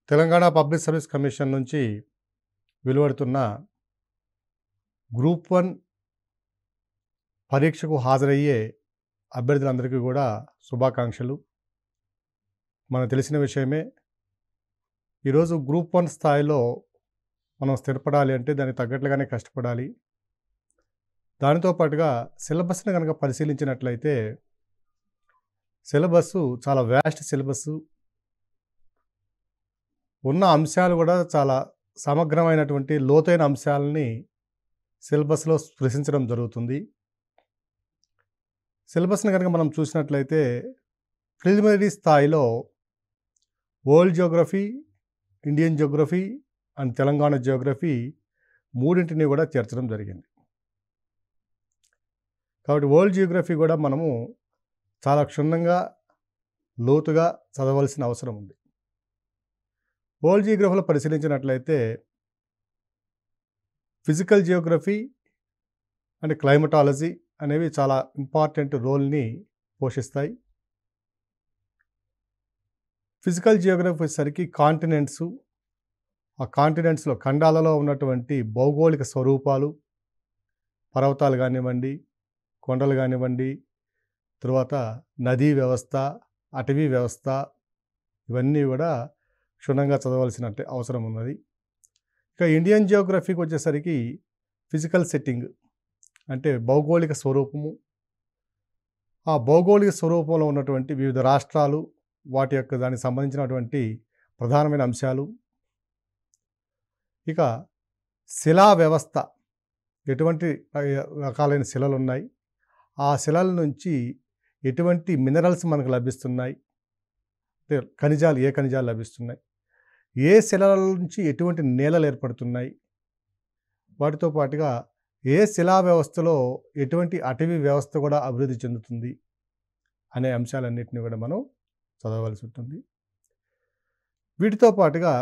Telangana public service commission నుంచి వెలువడుతున్న group 1 పరీక్షకు హాజరయ్యే అభ్యర్థులందరికీ కూడా శుభాకాంక్షలు. మనకు తెలిసిన విషయమే. ఈరోజు గ్రూప్ 1 స్థాయిలో మనం స్థిరపడాలి అంటే దానికి తగ్గట్లుగానే కష్టపడాలి. దానితో పాటుగా సిలబస్ని కనుక పరిశీలించినట్లయితే సిలబస్సు చాలా వ్యాస్ట్ సిలబస్సు. ఉన్న అంశాలు కూడా చాలా సమగ్రమైనటువంటి లోతైన అంశాలని సిలబస్లో స్పృశించడం జరుగుతుంది. సిలబస్ని కనుక మనం చూసినట్లయితే ప్రిలిమినరీ స్థాయిలో world Geography, Indian Geography and Telangana Geography మూడింటిని కూడా చేర్చడం జరిగింది. కాబట్టి వరల్డ్ జియోగ్రఫీ కూడా మనము చాలా క్షుణ్ణంగా లోతుగా చదవలసిన అవసరం ఉంది. వరల్డ్ జియోగ్రఫీలో పరిశీలించినట్లయితే ఫిజికల్ జియోగ్రఫీ అండ్ క్లైమటాలజీ అనేవి చాలా ఇంపార్టెంట్ రోల్ని పోషిస్తాయి. ఫిజికల్ జియోగ్రఫీ వచ్చేసరికి కాంటినెంట్స్, ఆ కాంటినెంట్స్లో ఖండాలలో ఉన్నటువంటి భౌగోళిక స్వరూపాలు, పర్వతాలు కానివ్వండి, కొండలు కానివ్వండి, తర్వాత నదీ వ్యవస్థ, అటవీ వ్యవస్థ, ఇవన్నీ కూడా క్షుణ్ణంగా చదవలసిన అవసరం ఉన్నది. ఇక ఇండియన్ జియోగ్రఫీకి వచ్చేసరికి ఫిజికల్ సెట్టింగ్ అంటే భౌగోళిక స్వరూపము, ఆ భౌగోళిక స్వరూపంలో ఉన్నటువంటి వివిధ రాష్ట్రాలు, వాటి యొక్క దానికి సంబంధించినటువంటి ప్రధానమైన అంశాలు. ఇక శిలా వ్యవస్థ, ఎటువంటి రకాలైన శిలలు ఉన్నాయి, ఆ శిలల నుంచి ఎటువంటి మినరల్స్ మనకు లభిస్తున్నాయి, ఖనిజాలు ఏ ఖనిజాలు లభిస్తున్నాయి, ఏ శిలల నుంచి ఎటువంటి నేలలు ఏర్పడుతున్నాయి, వాటితో పాటుగా ఏ శిలా వ్యవస్థలో ఎటువంటి అటవీ వ్యవస్థ కూడా అభివృద్ధి చెందుతుంది అనే అంశాలన్నింటినీ కూడా మనం చదవవలసి ఉంటుంది. వీటితో పాటుగా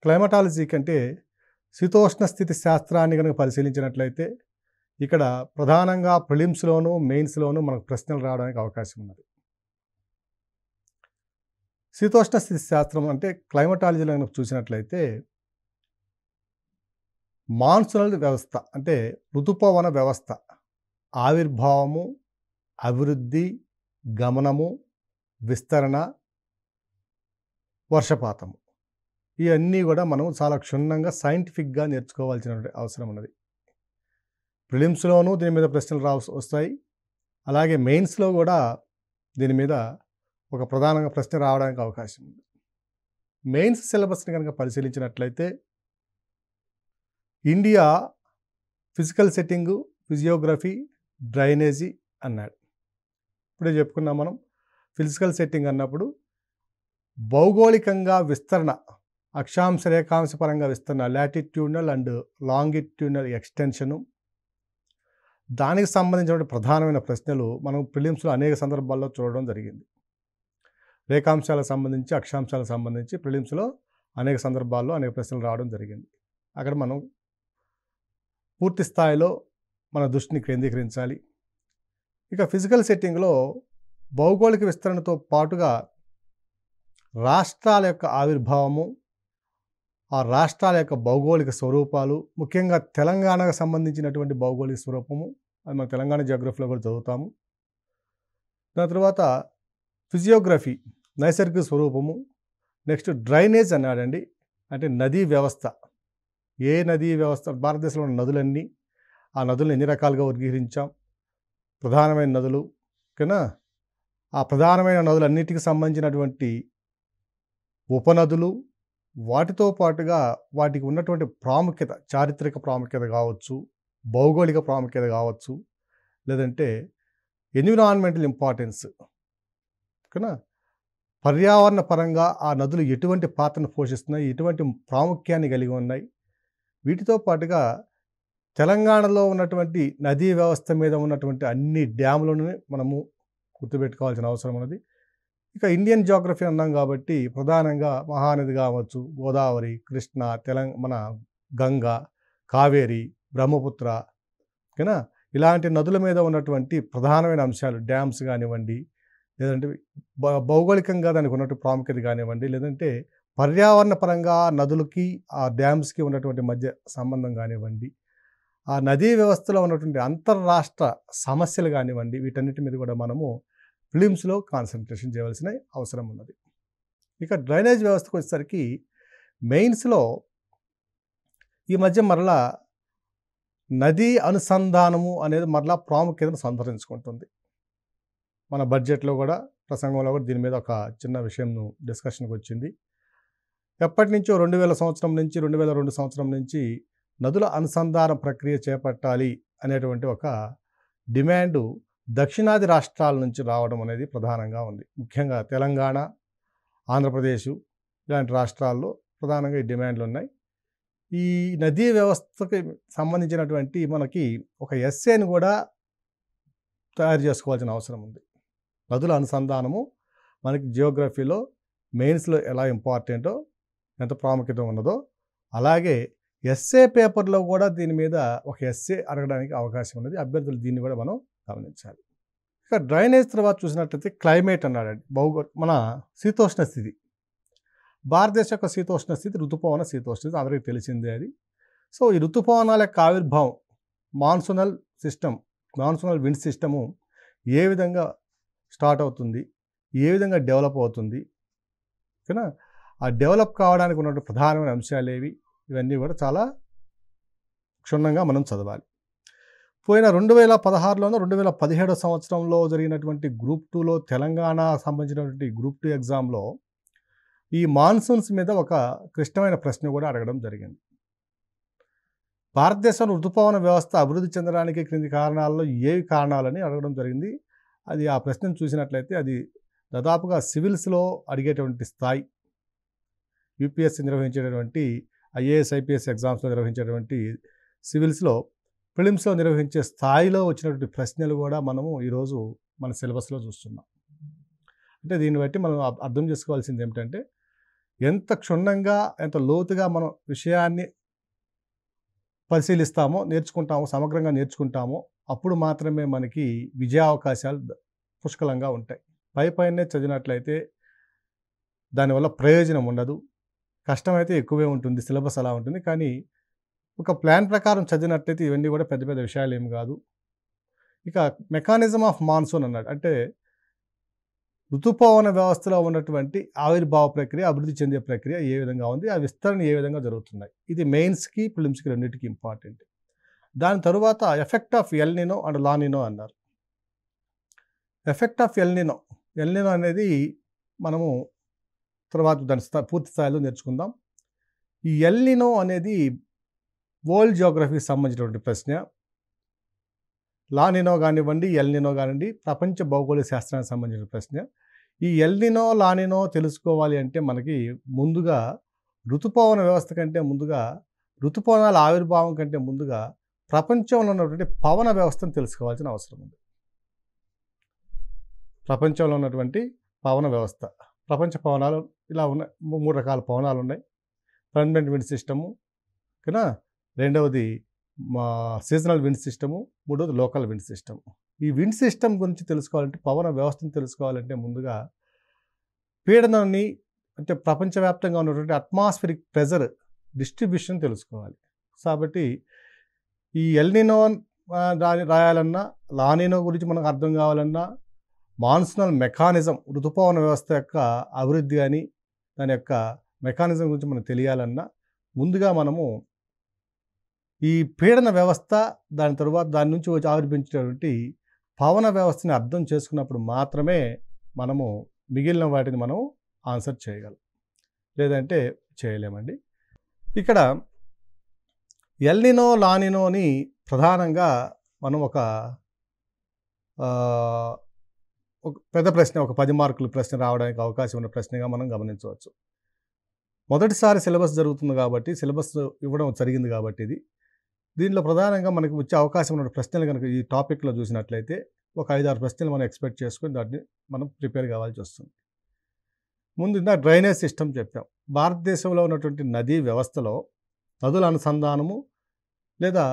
క్లైమటాలజీ కంటే శీతోష్ణ స్థితి శాస్త్రాన్ని కనుక పరిశీలించినట్లయితే ఇక్కడ ప్రధానంగా ప్రిలిమ్స్లోను మెయిన్స్లోను మనకు ప్రశ్నలు రావడానికి అవకాశం ఉన్నది. శీతోష్ణ స్థితి శాస్త్రం అంటే క్లైమటాలజీలో కనుక చూసినట్లయితే మాన్సూనల్ వ్యవస్థ అంటే ఋతుపవన వ్యవస్థ ఆవిర్భావము, అభివృద్ధి, గమనము, విస్తరణ, వర్షపాతము, ఇవన్నీ కూడా మనం చాలా క్షుణ్ణంగా సైంటిఫిక్గా నేర్చుకోవాల్సిన అవసరం ఉన్నది. ప్రిలిమ్స్లోనూ దీని మీద ప్రశ్నలు వస్తాయి, అలాగే మెయిన్స్లో కూడా దీని మీద ఒక ప్రధానంగా ప్రశ్న రావడానికి అవకాశం ఉంది. మెయిన్స్ సిలబస్ని కనుక పరిశీలించినట్లయితే India physical setting, physiography, drainage అన్నాడు. ఇప్పుడే చెప్పుకున్నాం మనం. ఫిజికల్ సెట్టింగ్ అన్నప్పుడు భౌగోళికంగా విస్తరణ, అక్షాంశ రేఖాంశ పరంగా విస్తరణ, లాటిట్యూడినల్ అండ్ లాంగిట్యూడినల్ ఎక్స్టెన్షను, దానికి సంబంధించిన ప్రధానమైన ప్రశ్నలు మనం ప్రిలిమ్స్లో అనేక సందర్భాల్లో చూడడం జరిగింది. రేఖాంశాలకు సంబంధించి, అక్షాంశాలకు సంబంధించి ప్రిలిమ్స్లో అనేక సందర్భాల్లో అనేక ప్రశ్నలు రావడం జరిగింది. అక్కడ మనం పూర్తి స్థాయిలో మన దృష్టిని కేంద్రీకరించాలి. ఇక ఫిజికల్ సెట్టింగ్లో భౌగోళిక విస్తరణతో పాటుగా రాష్ట్రాల యొక్క ఆవిర్భావము, ఆ రాష్ట్రాల యొక్క భౌగోళిక స్వరూపాలు, ముఖ్యంగా తెలంగాణకు సంబంధించినటువంటి భౌగోళిక స్వరూపము, అది మన తెలంగాణ జియోగ్రఫీలో కూడా చదువుతాము. దాని తర్వాత ఫిజియోగ్రఫీ, నైసర్గిక స్వరూపము. నెక్స్ట్ డ్రైనేజ్ అన్నాడండి, అంటే నదీ వ్యవస్థ. ఏ నదీ వ్యవస్థ, భారతదేశంలో ఉన్న నదులన్నీ, ఆ నదులను ఎన్ని రకాలుగా వర్గీకరించాం, ప్రధానమైన నదులు ఓకేనా, ఆ ప్రధానమైన నదులన్నిటికీ సంబంధించినటువంటి ఉపనదులు, వాటితో పాటుగా వాటికి ఉన్నటువంటి ప్రాముఖ్యత, చారిత్రక ప్రాముఖ్యత కావచ్చు, భౌగోళిక ప్రాముఖ్యత కావచ్చు, లేదంటే ఎన్విరాన్మెంటల్ ఇంపార్టెన్స్ ఓకేనా, పర్యావరణ పరంగా ఆ నదులు ఎటువంటి పాత్రను పోషిస్తున్నాయి, ఎటువంటి ప్రాముఖ్యాన్ని కలిగి ఉన్నాయి, వీటితో పాటుగా తెలంగాణలో ఉన్నటువంటి నదీ వ్యవస్థ మీద ఉన్నటువంటి అన్ని డ్యాములను మనము గుర్తుపెట్టుకోవాల్సిన అవసరం ఉన్నది. ఇక ఇండియన్ జియోగ్రఫీ అన్నాం కాబట్టి ప్రధానంగా మహానది కావచ్చు, గోదావరి, కృష్ణ, మన గంగ, కావేరి, బ్రహ్మపుత్ర ఓకేనా, ఇలాంటి నదుల మీద ఉన్నటువంటి ప్రధానమైన అంశాలు, డ్యామ్స్ కానివ్వండి, లేదంటే భౌగోళికంగా దానికి ఉన్నటువంటి ప్రాముఖ్యత కానివ్వండి, లేదంటే పర్యావరణ పరంగా నదులకి, ఆ డ్యామ్స్‌కి ఉన్నటువంటి మధ్య సంబంధం గానివ్వండి, ఆ నదీ వ్యవస్థలో ఉన్నటువంటి అంతర్రాష్ట్ర సమస్యలు గానివ్వండి, వీటన్నిటి మీద కూడా మనము ప్రిలిమ్స్‌లో కాన్సంట్రేషన్ చేయవలసిన అవసరం ఉన్నది. ఇక డ్రైనేజ్ వ్యవస్థకు వచ్చేసరికి మెయిన్స్‌లో ఈ మధ్య మరలా నదీ అనుసంధానము అనేది మరలా ప్రాముఖ్యతను సంతరించుకుంటుంది. మన బడ్జెట్‌లో కూడా, ప్రసంగంలో కూడా దీని మీద ఒక చిన్న విషయం డిస్కషన్‌కి వచ్చింది. ఎప్పటినుంచో 2000 సంవత్సరం నుంచి 2002 సంవత్సరం నుంచి నదుల అనుసంధాన ప్రక్రియ చేపట్టాలి అనేటువంటి ఒక డిమాండు దక్షిణాది రాష్ట్రాల నుంచి రావడం అనేది ప్రధానంగా ఉంది. ముఖ్యంగా తెలంగాణ, ఆంధ్రప్రదేశ్ ఇలాంటి రాష్ట్రాల్లో ప్రధానంగా ఈ డిమాండ్లు ఉన్నాయి. ఈ నదీ వ్యవస్థకి సంబంధించినటువంటి మనకి ఒక ఎస్సేని కూడా తయారు చేసుకోవాల్సిన అవసరం ఉంది. నదుల అనుసంధానము మనకి జియోగ్రఫీలో మెయిన్స్‌లో ఎలా ఇంపార్టెంటో, ఎంత ప్రాముఖ్యత ఉన్నదో, అలాగే ఎస్సే పేపర్‌లో కూడా దీని మీద ఒక ఎస్సే అడగడానికి అవకాశం ఉన్నది. అభ్యర్థులు దీన్ని కూడా మనం గమనించాలి. ఇక డ్రైనేజ్ తర్వాత చూసినట్లయితే క్లైమేట్ అన్నాడండి. మన శీతోష్ణ స్థితి. భారతదేశం యొక్క శీతోష్ణ స్థితి ఋతుపవన శీతోష్ణ స్థితి అందరికీ తెలిసిందే అది. సో ఈ ఋతుపవనాల యొక్క ఆవిర్భావం, మాన్సూనల్ విండ్ సిస్టము ఏ విధంగా స్టార్ట్ అవుతుంది, ఏ విధంగా డెవలప్ అవుతుంది, ఓకేనా? ఆ డెవలప్ కావడానికి ఉన్నటువంటి ప్రధానమైన అంశాలు ఏవి, ఇవన్నీ కూడా చాలా క్షుణ్ణంగా మనం చదవాలి. పోయిన 2016లోనో 2017 సంవత్సరంలో జరిగినటువంటి గ్రూప్ 2లో తెలంగాణ సంబంధించినటువంటి గ్రూప్ 2 ఎగ్జామ్లో ఈ మాన్సూన్స్ మీద ఒక క్లిష్టమైన ప్రశ్న కూడా అడగడం జరిగింది. భారతదేశంలో ఋతుపవన వ్యవస్థ అభివృద్ధి చెందడానికి క్రింది కారణాల్లో ఏవి కారణాలని అడగడం జరిగింది. అది ఆ ప్రశ్నను చూసినట్లయితే అది దాదాపుగా సివిల్స్లో అడిగేటువంటి స్థాయి, యూపీఎస్సీ నిర్వహించేటటువంటి ఐఏఎస్, ఐపీఎస్ ఎగ్జామ్స్లో నిర్వహించేటువంటి సివిల్స్లో, ప్రిలిమ్స్లో నిర్వహించే స్థాయిలో వచ్చినటువంటి ప్రశ్నలు కూడా మనము ఈరోజు మన సిలబస్లో చూస్తున్నాం. అంటే దీన్ని బట్టి మనం అర్థం చేసుకోవాల్సింది ఏమిటంటే, ఎంత క్షుణ్ణంగా, ఎంత లోతుగా మనం విషయాన్ని పరిశీలిస్తామో, నేర్చుకుంటామో, సమగ్రంగా నేర్చుకుంటామో, అప్పుడు మాత్రమే మనకి విజయావకాశాలు పుష్కలంగా ఉంటాయి. పైనే చదివినట్లయితే దానివల్ల ప్రయోజనం ఉండదు. కష్టమైతే ఎక్కువే ఉంటుంది, సిలబస్ అలా ఉంటుంది. కానీ ఒక ప్లాన్ ప్రకారం చదివినట్లయితే ఇవన్నీ కూడా పెద్ద పెద్ద విషయాలు ఏమి కాదు. ఇక మెకానిజం ఆఫ్ మాన్సూన్ అన్నాడు. అంటే ఋతుపవన వ్యవస్థలో ఉన్నటువంటి ఆవిర్భావ ప్రక్రియ, అభివృద్ధి చెందే ప్రక్రియ ఏ విధంగా ఉంది, ఆ విస్తరణ ఏ విధంగా జరుగుతున్నాయి. ఇది మెయిన్స్కి, ప్రిలిమ్స్కి రెండింటికి ఇంపార్టెంట్. దాని తరువాత effect of El Niño and La Nina అన్నారు. ఎఫెక్ట్ ఆఫ్ ఎల్నినో అనేది మనము తర్వాత దాని పూర్తి స్థాయిలో నేర్చుకుందాం. ఈ ఎల్నినో అనేది వరల్డ్ జియోగ్రఫీకి సంబంధించినటువంటి ప్రశ్న. లానినో కానివ్వండి, ఎల్నినో కానివ్వండి, ప్రపంచ భౌగోళిక శాస్త్రానికి సంబంధించిన ప్రశ్న. ఈ ఎల్నినో, లానినో తెలుసుకోవాలి అంటే మనకి ముందుగా ఋతుపవన వ్యవస్థ కంటే ముందుగా, ఋతుపవనాల ఆవిర్భావం కంటే ముందుగా ప్రపంచంలో ఉన్నటువంటి పవన వ్యవస్థను తెలుసుకోవాల్సిన అవసరం ఉంది. ప్రపంచంలో ఉన్నటువంటి పవన వ్యవస్థ, ప్రపంచ పవనాలు ఇలా ఉన్నాయి. 3 రకాల పవనాలు ఉన్నాయి. పర్మనెంట్ విండ్ సిస్టము, ఓకేనా? రెండవది సీజనల్ విండ్ సిస్టము, మూడవది లోకల్ విండ్ సిస్టమ్. ఈ విండ్ సిస్టమ్ గురించి తెలుసుకోవాలంటే, పవన వ్యవస్థను తెలుసుకోవాలంటే ముందుగా పీడనాన్ని, అంటే ప్రపంచవ్యాప్తంగా ఉన్నటువంటి అట్మాస్ఫిరిక్ ప్రెజర్ డిస్ట్రిబ్యూషన్ తెలుసుకోవాలి. కాబట్టి ఈ ఎల్నినో రాయాలన్నా, లానినో గురించి మనకు అర్థం కావాలన్నా, మాన్సూనల్ మెకానిజం, ఋతుపవన వ్యవస్థ యొక్క అభివృద్ధి అని దాని యొక్క మెకానిజం గురించి మనకు తెలియాలన్నా, ముందుగా మనము ఈ పీడన వ్యవస్థ, దాని తరువాత దాని నుంచి వచ్చి ఆవిర్భించేటువంటి పవన వ్యవస్థని అర్థం చేసుకున్నప్పుడు మాత్రమే మనము మిగిలిన వాటిని మనం ఆన్సర్ చేయగలం, లేదంటే చేయలేమండి. ఇక్కడ ఎల్నినో, లానినోని ప్రధానంగా మనం ఒక పెద్ద ప్రశ్న, ఒక 10 మార్కుల ప్రశ్న రావడానికి అవకాశం ఉన్న ప్రశ్నగా మనం గమనించవచ్చు. మొదటిసారి సిలబస్ జరుగుతుంది కాబట్టి, సిలబస్ ఇవ్వడం జరిగింది కాబట్టి దీనిలో ప్రధానంగా మనకు వచ్చే అవకాశం ఉన్న ప్రశ్నలు కనుక ఈ టాపిక్లో చూసినట్లయితే ఒక 5-6 ప్రశ్నలు మనం ఎక్స్పెక్ట్ చేసుకొని దాన్ని మనం ప్రిపేర్ కావాల్సి వస్తుంది. ముందు డ్రైనేజ్ సిస్టమ్ చెప్పాం. భారతదేశంలో ఉన్నటువంటి నదీ వ్యవస్థలో నదుల అనుసంధానము లేదా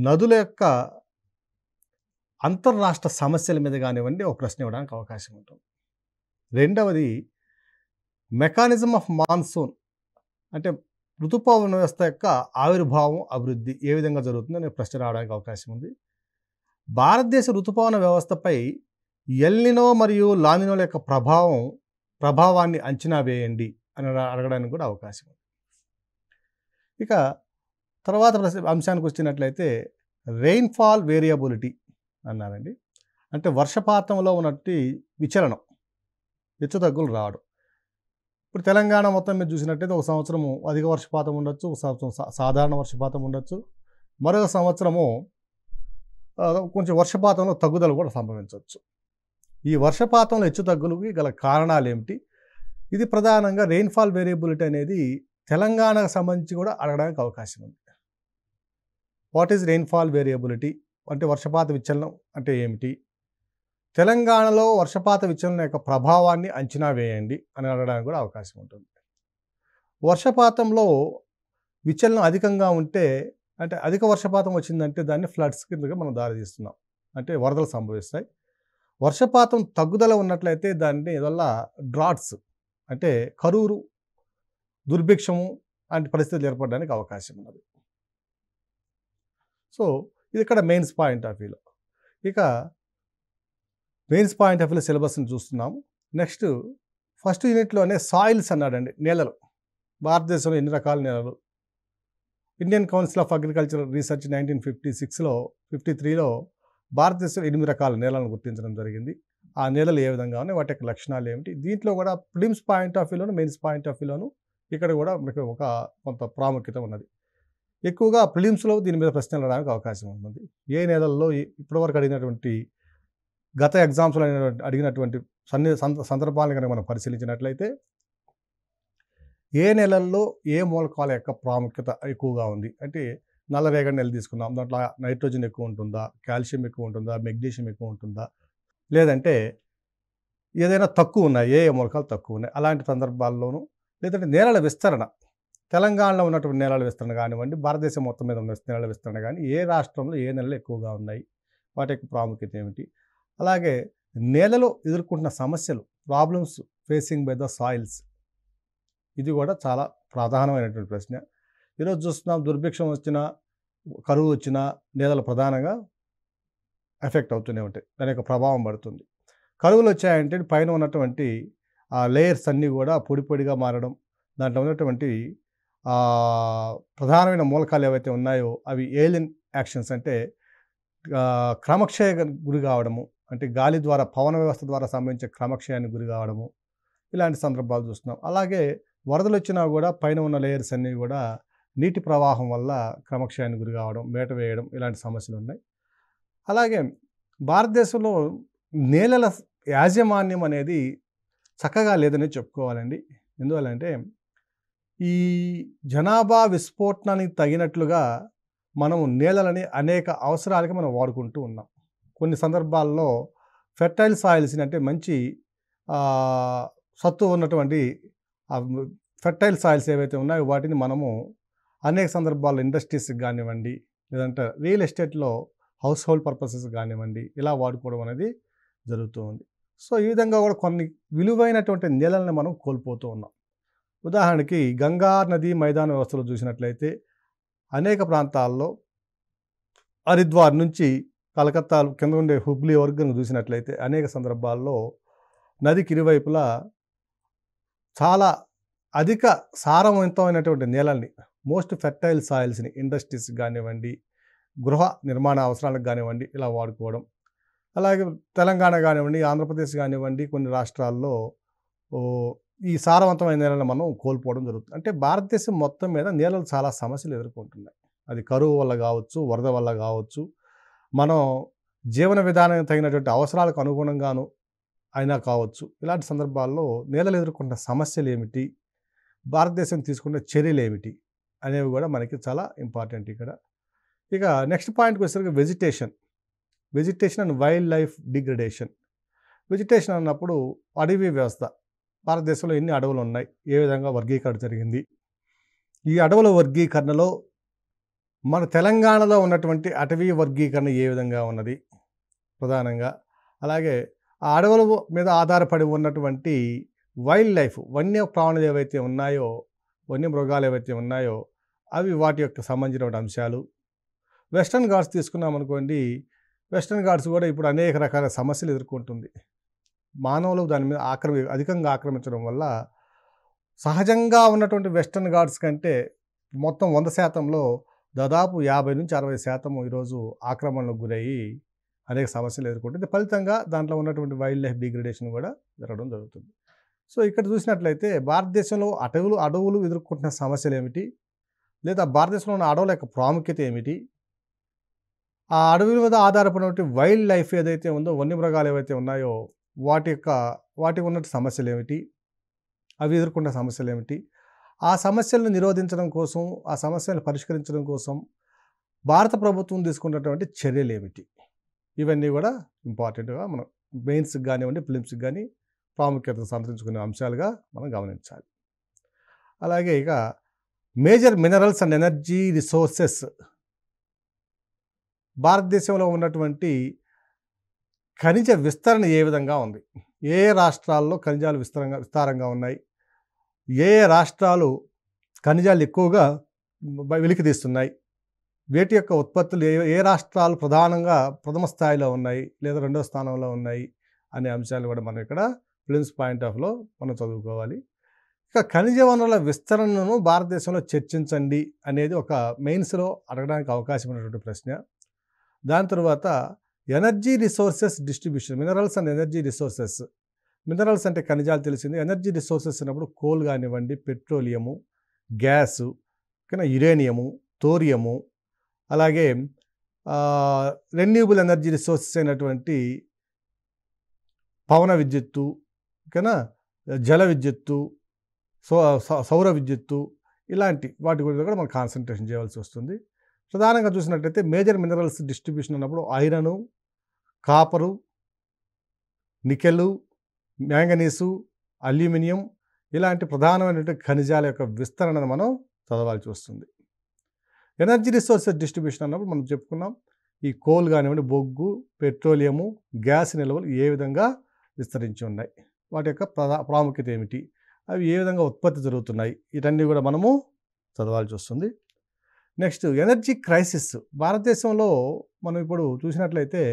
నదుల యొక్క అంతర్రాష్ట్ర సమస్యల మీద కానివ్వండి ఒక ప్రశ్న ఇవ్వడానికి అవకాశం ఉంటుంది. రెండవది మెకానిజం ఆఫ్ మాన్సూన్ అంటే ఋతుపవన వ్యవస్థ యొక్క ఆవిర్భావం, అభివృద్ధి ఏ విధంగా జరుగుతుందో అనే ప్రశ్న రావడానికి అవకాశం ఉంది. భారతదేశ ఋతుపవన వ్యవస్థపై ఎల్నినో మరియు లానినోల యొక్క ప్రభావాన్ని అంచనా వేయండి అని అడగడానికి కూడా అవకాశం ఉంది. ఇక తర్వాత అంశానికి వచ్చినట్లయితే రెయిన్ఫాల్ వేరియబిలిటీ అన్నారండి. అంటే వర్షపాతంలో ఉన్నట్టు విచలనం, హెచ్చుతగ్గులు రావడం. ఇప్పుడు తెలంగాణ మొత్తం మీద చూసినట్టయితే ఒక సంవత్సరము అధిక వర్షపాతం ఉండొచ్చు, ఒక సంవత్సరం సాధారణ వర్షపాతం ఉండొచ్చు, మరొక సంవత్సరము కొంచెం వర్షపాతంలో తగ్గుదల కూడా సంభవించవచ్చు. ఈ వర్షపాతంలో హెచ్చుతగ్గులకి గల కారణాలు ఏమిటి? ఇది ప్రధానంగా రెయిన్ఫాల్ వేరియబిలిటీ అనేది తెలంగాణకు సంబంధించి కూడా అడగడానికి అవకాశం ఉంది. వాట్ ఈజ్ రెయిన్ఫాల్ వేరియబిలిటీ అంటే వర్షపాత విచలనం అంటే ఏమిటి? తెలంగాణలో వర్షపాత విచలనం యొక్క ప్రభావాన్ని అంచనా వేయండి అని అడగడానికి కూడా అవకాశం ఉంటుంది. వర్షపాతంలో విచలనం అధికంగా ఉంటే అంటే అధిక వర్షపాతం వచ్చిందంటే దాన్ని ఫ్లడ్స్ కిందగా మనం దారితీస్తున్నాం, అంటే వరదలు సంభవిస్తాయి. వర్షపాతం తగ్గుదల ఉన్నట్లయితే దాన్ని వల్ల డ్రాట్స్ అంటే కరువు, దుర్భిక్షము వంటి పరిస్థితులు ఏర్పడడానికి అవకాశం ఉన్నది. సో ఇది ఇక్కడ మెయిన్స్ పాయింట్ ఆఫ్ వ్యూలో. ఇక మెయిన్స్ పాయింట్ ఆఫ్ వ్యూలో సిలబస్ని చూస్తున్నాము. నెక్స్ట్ ఫస్ట్ యూనిట్లోనే సాయిల్స్ అన్నాడండి, నేలలు. భారతదేశంలో ఎన్ని రకాల నేలలు? Indian Council of Agricultural Research 1956లో 53లో భారతదేశంలో 8 రకాల నేలలను గుర్తించడం జరిగింది. ఆ నేలలు ఏ విధంగా ఉన్నాయి, వాటి యొక్క లక్షణాలు ఏమిటి? దీంట్లో కూడా ప్రిలిమ్స్ పాయింట్ ఆఫ్ వ్యూలోను, మెయిన్స్ పాయింట్ ఆఫ్ వ్యూలోను ఇక్కడ కూడా మనకు కొంత ప్రాముఖ్యత ఉన్నది. ఎక్కువగా ప్రిలిమ్స్లో దీని మీద ప్రశ్నలు రావడానికి అవకాశం ఉంటుంది. ఏ నేలల్లో ఇప్పటివరకు అడిగినటువంటి గత ఎగ్జామ్స్లో అడిగినటువంటి సందర్భాలను కనుక మనం పరిశీలించినట్లయితే ఏ నెలల్లో ఏ మూలకాల యొక్క ప్రాముఖ్యత ఎక్కువగా ఉంది అంటే నల్లరేగడి నెల తీసుకుందాం, దాంట్లో నైట్రోజన్ ఎక్కువ ఉంటుందా, కాల్షియం ఎక్కువ ఉంటుందా, మెగ్నీషియం ఎక్కువ ఉంటుందా, లేదంటే ఏదైనా తక్కువ ఉన్నాయి, ఏ మూలకాలు తక్కువ ఉన్నాయి, అలాంటి సందర్భాల్లోనూ, లేదంటే నేలల విస్తరణ, తెలంగాణలో ఉన్నటువంటి నేలల విస్తరణ కానివ్వండి, భారతదేశం మొత్తం మీద ఉన్న నేలల విస్తరణ కానీ, ఏ రాష్ట్రంలో ఏ నెలలు ఎక్కువగా ఉన్నాయి, వాటి యొక్క ప్రాముఖ్యత ఏమిటి, అలాగే నేలలో ఎదుర్కొంటున్న సమస్యలు, problems facing by the soils, ఇది కూడా చాలా ప్రధానమైనటువంటి ప్రశ్న. ఈరోజు చూస్తున్నాం, దుర్భిక్షం వచ్చినా, కరువు వచ్చినా నేలలు ప్రధానంగా ఎఫెక్ట్ అవుతూనే ఉంటాయి, దాని యొక్క ప్రభావం పడుతుంది. కరువులు వచ్చాయంటే పైన ఉన్నటువంటి ఆ లేయర్స్ అన్నీ కూడా పొడి పొడిగా మారడం, దాంట్లో ఉన్నటువంటి ప్రధానమైన మూలకాలు ఏవైతే ఉన్నాయో అవి ఏలియన్ యాక్షన్స్ అంటే క్రమక్షయ గురి కావడము, అంటే గాలి ద్వారా, పవన వ్యవస్థ ద్వారా సంబంధించే క్రమక్షయానికి గురి కావడము, ఇలాంటి సందర్భాలు చూస్తున్నాం. అలాగే వరదలు వచ్చినా కూడా పైన ఉన్న లేయర్స్ అన్నీ కూడా నీటి ప్రవాహం వల్ల క్రమక్షయానికి గురి కావడం, మేట వేయడం, ఇలాంటి సమస్యలు ఉన్నాయి. అలాగే భారతదేశంలో నేలల యాజమాన్యం అనేది చక్కగా లేదని చెప్పుకోవాలండి. ఎందువల్లంటే ఈ జనాభా విస్ఫోటనానికి తగినట్లుగా మనం నేలలని అనేక అవసరాలకి మనం వాడుకుంటూ ఉన్నాం. కొన్ని సందర్భాల్లో ఫెర్టైల్ సాయిల్స్ని అంటే మంచి సత్తు ఉన్నటువంటి ఫెర్టైల్ సాయిల్స్ ఏవైతే ఉన్నాయో వాటిని మనము అనేక సందర్భాల్లో ఇండస్ట్రీస్కి కానివ్వండి, లేదంటే రియల్ ఎస్టేట్లో హౌస్ హోల్డ్ పర్పసెస్ కానివ్వండి, ఇలా వాడుకోవడం అనేది జరుగుతూ ఉంది. సో ఈ విధంగా కూడా కొన్ని విలువైనటువంటి నేలల్ని మనం కోల్పోతూ ఉన్నాం. ఉదాహరణకి గంగా నది మైదాన వ్యవస్థలో చూసినట్లయితే అనేక ప్రాంతాల్లో హరిద్వార్ నుంచి కలకత్తా కింద ఉండే హుబ్లీ వరకు చూసినట్లయితే అనేక సందర్భాల్లో నదికి ఇరువైపులా చాలా అధిక సారవంతమైనటువంటి నేలల్ని, మోస్ట్ ఫెర్టైల్ సాయిల్స్ని ఇండస్ట్రీస్ కానివ్వండి, గృహ నిర్మాణ అవసరాలకు కానివ్వండి ఇలా వాడుకోవడం. అలాగే తెలంగాణ కానివ్వండి, ఆంధ్రప్రదేశ్ కానివ్వండి, కొన్ని రాష్ట్రాల్లో ఈ సారవంతమైన నేలను మనం కోల్పోవడం జరుగుతుంది. అంటే భారతదేశం మొత్తం మీద నేలలు చాలా సమస్యలు ఎదుర్కొంటున్నాయి. అది కరువు వల్ల కావచ్చు, వరద వల్ల కావచ్చు, మనం జీవన విధానానికి తగినటువంటి అవసరాలకు అనుగుణంగాను అయినా కావచ్చు. ఇలాంటి సందర్భాల్లో నేలలు ఎదుర్కొంటున్న సమస్యలు ఏమిటి, భారతదేశం తీసుకున్న చర్యలు ఏమిటి అనేవి కూడా మనకి చాలా ఇంపార్టెంట్ ఇక్కడ. ఇక నెక్స్ట్ పాయింట్కి వచ్చేసరికి vegetation and wild life degradation. Vegetation అన్నప్పుడు అడవి వ్యవస్థ, భారతదేశంలో ఎన్ని అడవులు ఉన్నాయి, ఏ విధంగా వర్గీకరణ జరిగింది, ఈ అడవుల వర్గీకరణలో మన తెలంగాణలో ఉన్నటువంటి అటవీ వర్గీకరణ ఏ విధంగా ఉన్నది ప్రధానంగా, అలాగే ఆ అడవుల మీద ఆధారపడి ఉన్నటువంటి వైల్డ్ లైఫ్ వన్య ప్రాణులు ఏవైతే ఉన్నాయో, వన్యమృగాలు ఏవైతే ఉన్నాయో అవి వాటి యొక్క సంబంధించిన అంశాలు. వెస్టర్న్ ఘాట్స్ తీసుకున్నామనుకోండి, వెస్టర్న్ ఘాట్స్ కూడా ఇప్పుడు అనేక రకాల సమస్యలు ఎదుర్కొంటుంది. మానవులు దాని మీద అధికంగా ఆక్రమించడం వల్ల సహజంగా ఉన్నటువంటి వెస్టర్న్ ఘాట్స్ కంటే మొత్తం 100%లో దాదాపు 50-60% ఈరోజు ఆక్రమణలకు గురయ్యి అనేక సమస్యలు ఎదుర్కొంటుంది. ఫలితంగా దాంట్లో ఉన్నటువంటి వైల్డ్ లైఫ్ డిగ్రేడేషన్ కూడా జరగడం జరుగుతుంది. సో ఇక్కడ చూసినట్లయితే భారతదేశంలో అడవులు ఎదుర్కొంటున్న సమస్యలు ఏమిటి, లేదా భారతదేశంలో ఉన్న అడవుల యొక్క ప్రాముఖ్యత ఏమిటి, ఆ అడవుల మీద ఆధారపడినటువంటి వైల్డ్ లైఫ్ ఏదైతే ఉందో, వన్యమృగాలు ఏవైతే ఉన్నాయో వాటికి ఉన్నటువంటి సమస్యలు ఏమిటి, అవి ఎదుర్కొన్న సమస్యలు ఏమిటి, ఆ సమస్యలను నిరోధించడం కోసం, ఆ సమస్యలను పరిష్కరించడం కోసం భారత ప్రభుత్వం తీసుకున్నటువంటి చర్యలు ఏమిటి, ఇవన్నీ కూడా ఇంపార్టెంట్గా మనం మెయిన్స్కి కానివ్వండి, ఫిలిమ్స్కి కానీ ప్రాముఖ్యత సంతరించుకునే అంశాలుగా మనం గమనించాలి. అలాగే ఇక major minerals and energy resources, భారతదేశంలో ఉన్నటువంటి ఖనిజ విస్తరణ ఏ విధంగా ఉంది, ఏ రాష్ట్రాల్లో ఖనిజాలు విస్తారంగా ఉన్నాయి, ఏ రాష్ట్రాలు ఖనిజాలు ఎక్కువగా వెలికి తీస్తున్నాయి, వీటి యొక్క ఉత్పత్తులు ఏ రాష్ట్రాలు ప్రథమ స్థాయిలో ఉన్నాయి లేదా రెండో స్థానంలో ఉన్నాయి అనే అంశాలు కూడా మనం ఇక్కడ ఫిలిమ్స్ పాయింట్ ఆఫ్లో మనం చదువుకోవాలి. ఇక ఖనిజ వనరుల విస్తరణను భారతదేశంలో చర్చించండి అనేది ఒక మెయిన్స్లో అడగడానికి అవకాశం ఉన్నటువంటి ప్రశ్న. దాని తర్వాత energy resources distribution, minerals and energy resources. Minerals అంటే ఖనిజాలు తెలిసింది. ఎనర్జీ రిసోర్సెస్ అన్నప్పుడు కోల్ కానివ్వండి, పెట్రోలియము, గ్యాసు, యురేనియము, థోరియము, అలాగే రెన్యూబుల్ ఎనర్జీ రిసోర్సెస్ అయినటువంటి పవన విద్యుత్తు, జల విద్యుత్తు, సౌర విద్యుత్తు, ఇలాంటి వాటి గురించి కూడా మనం కాన్సన్ట్రేషన్ చేయవలసి వస్తుంది. ప్రధానంగా చూసినట్లయితే మేజర్ మినరల్స్ డిస్ట్రిబ్యూషన్ అన్నప్పుడు ఐరను, కాపరు, నికెలు, మ్యాంగనీసు, అల్యూమినియం ఇలాంటి ప్రధానమైనటువంటి ఖనిజాల యొక్క విస్తరణను మనం చదవాల్సి వస్తుంది. ఎనర్జీ రిసోర్సెస్ డిస్ట్రిబ్యూషన్ అన్నప్పుడు మనం చెప్పుకున్నాం, ఈ కోల్ కానివ్వండి, బొగ్గు, పెట్రోలియము, గ్యాస్ నిల్వలు ఏ విధంగా విస్తరించి ఉన్నాయి, వాటి యొక్క ప్రాముఖ్యత ఏమిటి, అవి ఏ విధంగా ఉత్పత్తి జరుగుతున్నాయి, వీటన్నీ కూడా మనము చదవాల్సి వస్తుంది. Next energy crisis. భారతదేశంలో మనం ఇప్పుడు చూసినట్లయితే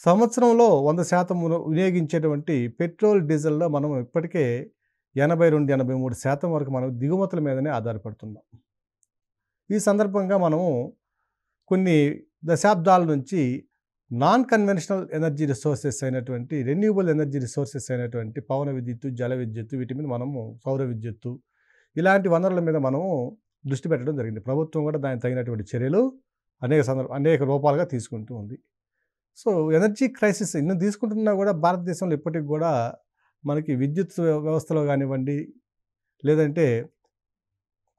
సంవత్సరంలో 100% వినియోగించేటువంటి పెట్రోల్, డీజిల్లో మనం ఇప్పటికే 82-83% వరకు మనం దిగుమతుల మీదనే ఆధారపడుతున్నాం. ఈ సందర్భంగా మనము కొన్ని దశాబ్దాల నుంచి నాన్ కన్వెన్షనల్ ఎనర్జీ రిసోర్సెస్ అయినటువంటి రెన్యూబుల్ ఎనర్జీ రిసోర్సెస్ అయినటువంటి పవన విద్యుత్తు, జల విద్యుత్తు, వీటి మీద మనము సౌర విద్యుత్తు ఇలాంటి వనరుల మీద మనము దృష్టి పెట్టడం జరిగింది. ప్రభుత్వం కూడా దానికి తగినటువంటి చర్యలు అనేక రూపాలుగా తీసుకుంటూ ఉంది. సో ఎనర్జీ క్రైసిస్ ఇన్ని తీసుకుంటున్నా కూడా భారతదేశంలో ఇప్పటికి కూడా మనకి విద్యుత్ వ్యవస్థలో కానివ్వండి, లేదంటే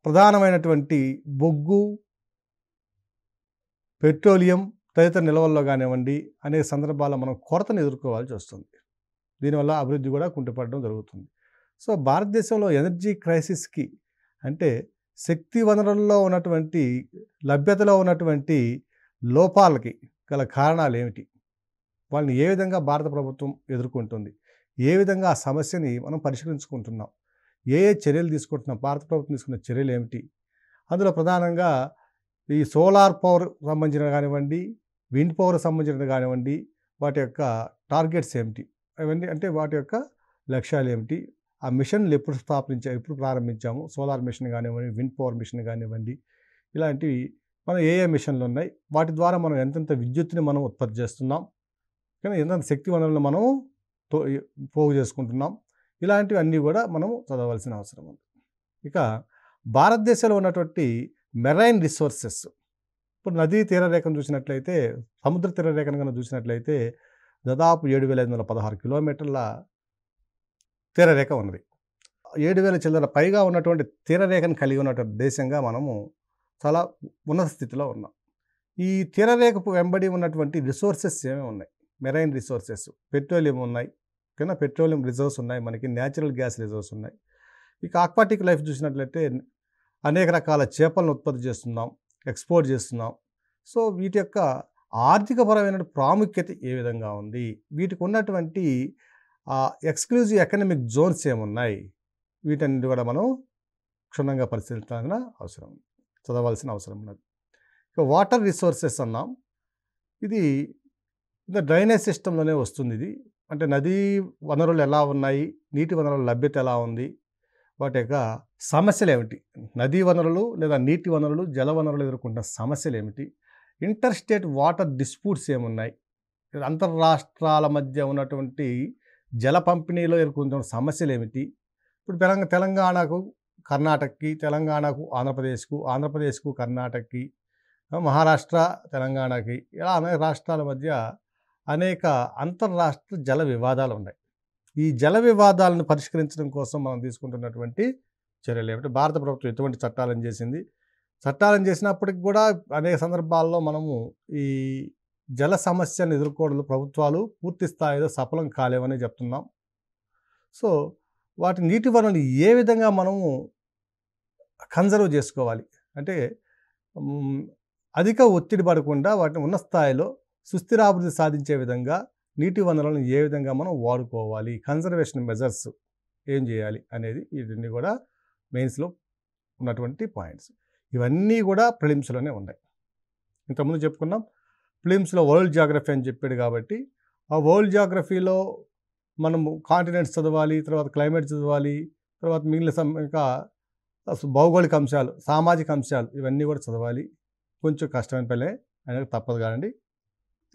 ప్రధానమైనటువంటి బొగ్గు, పెట్రోలియం తదితర నిల్వల్లో కానివ్వండి అనేక సందర్భాల్లో మనం కొరతను ఎదుర్కోవాల్సి వస్తుంది. దీనివల్ల అభివృద్ధి కూడా కుంటుపడడం జరుగుతుంది. సో భారతదేశంలో ఎనర్జీ క్రైసిస్కి అంటే శక్తి వనరుల్లో ఉన్నటువంటి లభ్యతలో ఉన్నటువంటి లోపాలకి గల కారణాలు ఏమిటి, వాళ్ళని ఏ విధంగా భారత ప్రభుత్వం ఎదుర్కొంటుంది, ఏ విధంగా ఆ సమస్యని మనం పరిష్కరించుకుంటున్నాం, ఏ చర్యలు తీసుకుంటున్నాం, భారత ప్రభుత్వం తీసుకున్న చర్యలు ఏమిటి, అందులో ప్రధానంగా ఈ సోలార్ పవర్ సంబంధించిన కానివ్వండి, విండ్ పవర్ సంబంధించిన కానివ్వండి, వాటి యొక్క టార్గెట్స్ ఏమిటి, అవన్నీ అంటే వాటి యొక్క లక్ష్యాలు ఏమిటి, ఆ మిషన్లు ఎప్పుడు ప్రారంభించాము, సోలార్ మిషన్ కానివ్వండి, విండ్ పవర్ మిషన్ కానివ్వండి, ఇలాంటివి మనం ఏ మిషన్లు ఉన్నాయి, వాటి ద్వారా మనం ఎంతెంత విద్యుత్తుని మనం ఉత్పత్తి చేస్తున్నాం, కానీ ఎంతెంత శక్తి వనరులను మనం పోగు చేసుకుంటున్నాం, ఇలాంటివి అన్నీ కూడా మనం చదవలసిన అవసరం ఉంది. ఇక భారతదేశంలో ఉన్నటువంటి మెరైన్ రిసోర్సెస్, ఇప్పుడు నదీ తీరరేఖను చూసినట్లయితే, సముద్ర తీరరేఖను కనుక చూసినట్లయితే దాదాపు 7,516 కిలోమీటర్ల తీరరేఖ ఉన్నది. 7,000 చిల్లర పైగా ఉన్నటువంటి తీరరేఖను కలిగి ఉన్నటువంటి దేశంగా మనము చాలా ఉన్నత స్థితిలో ఉన్నాం. ఈ తీరరేఖకు వెంబడి ఉన్నటువంటి రిసోర్సెస్ ఏమేమి ఉన్నాయి, మెరైన్ రిసోర్సెస్, పెట్రోలియం ఉన్నాయి, పెట్రోలియం రిజర్వ్స్ ఉన్నాయి, మనకి న్యాచురల్ గ్యాస్ రిజర్వ్స్ ఉన్నాయి. ఇక ఆక్వాటిక్ లైఫ్ చూసినట్లయితే అనేక రకాల చేపలను ఉత్పత్తి చేస్తున్నాం, ఎక్స్పోర్ట్ చేస్తున్నాం. సో వీటి యొక్క ఆర్థికపరమైన ప్రాముఖ్యత ఏ విధంగా ఉంది, వీటికి ఉన్నటువంటి ఎక్స్క్లూజివ్ ఎకనామిక్ జోన్స్ ఏమున్నాయి, వీటన్నిటి కూడా మనం క్షుణ్ణంగా పరిశీలించాల్సిన అవసరం, చదవాల్సిన అవసరం ఉన్నది. ఇక వాటర్ రిసోర్సెస్ అన్నాం. ఇది డ్రైనేజ్ సిస్టంలోనే వస్తుంది. ఇది అంటే నదీ వనరులు ఎలా ఉన్నాయి, నీటి వనరుల లభ్యత ఎలా ఉంది, వాటి యొక్క సమస్యలు ఏమిటి, నదీ వనరులు లేదా నీటి వనరులు జల వనరులు ఎదుర్కొంటున్న సమస్యలు ఏమిటి, ఇంటర్ స్టేట్ వాటర్ డిస్ప్యూట్స్ ఏమున్నాయి, అంతర్రాష్ట్రాల మధ్య ఉన్నటువంటి జల పంపిణీలో ఎదుర్కొంటున్న సమస్యలు ఏమిటి, ఇప్పుడు తెలంగాణకు కర్ణాటకకి, తెలంగాణకు ఆంధ్రప్రదేశ్కు, ఆంధ్రప్రదేశ్కు కర్ణాటకకి, మహారాష్ట్ర తెలంగాణకి, ఇలా అనేక రాష్ట్రాల మధ్య అనేక అంతర్రాష్ట్ర జల వివాదాలు ఉన్నాయి. ఈ జల వివాదాలను పరిష్కరించడం కోసం మనం తీసుకుంటున్నటువంటి చర్యలు ఏమిటి, భారత ప్రభుత్వం ఎటువంటి చట్టాలను చేసింది, చట్టాలను చేసినప్పటికి కూడా అనేక సందర్భాల్లో మనము ఈ జల సమస్యలను ఎదుర్కోవడంలో ప్రభుత్వాలు పూర్తి స్థాయిలో సఫలం కాలేవని చెప్తున్నాం. సో వాటి నీటి వనరులు ఏ విధంగా మనము కన్జర్వ్ చేసుకోవాలి అంటే అధిక ఒత్తిడి పడకుండా వాటిని ఉన్న స్థాయిలో సుస్థిరాభివృద్ధి సాధించే విధంగా నీటి వనరులను ఏ విధంగా మనం వాడుకోవాలి, కన్జర్వేషన్ మెజర్స్ ఏం చేయాలి అనేది వీటిని కూడా మెయిన్స్లో ఉన్నటువంటి పాయింట్స్. ఇవన్నీ కూడా ప్రిలిమ్స్లోనే ఉన్నాయి. ఇంతకుముందు చెప్పుకున్నాం ప్రిలిమ్స్లో వరల్డ్ జియోగ్రఫీ అని చెప్పాడు కాబట్టి ఆ వరల్డ్ జియోగ్రఫీలో మనము కాంటినెంట్స్ చదవాలి, తర్వాత క్లైమేట్ చదవాలి, తర్వాత మిగిలిన ఇంకా భౌగోళిక అంశాలు, సామాజిక అంశాలు ఇవన్నీ కూడా చదవాలి. కొంచెం కష్టమైన పనే అనేది తప్పదు కాదండి.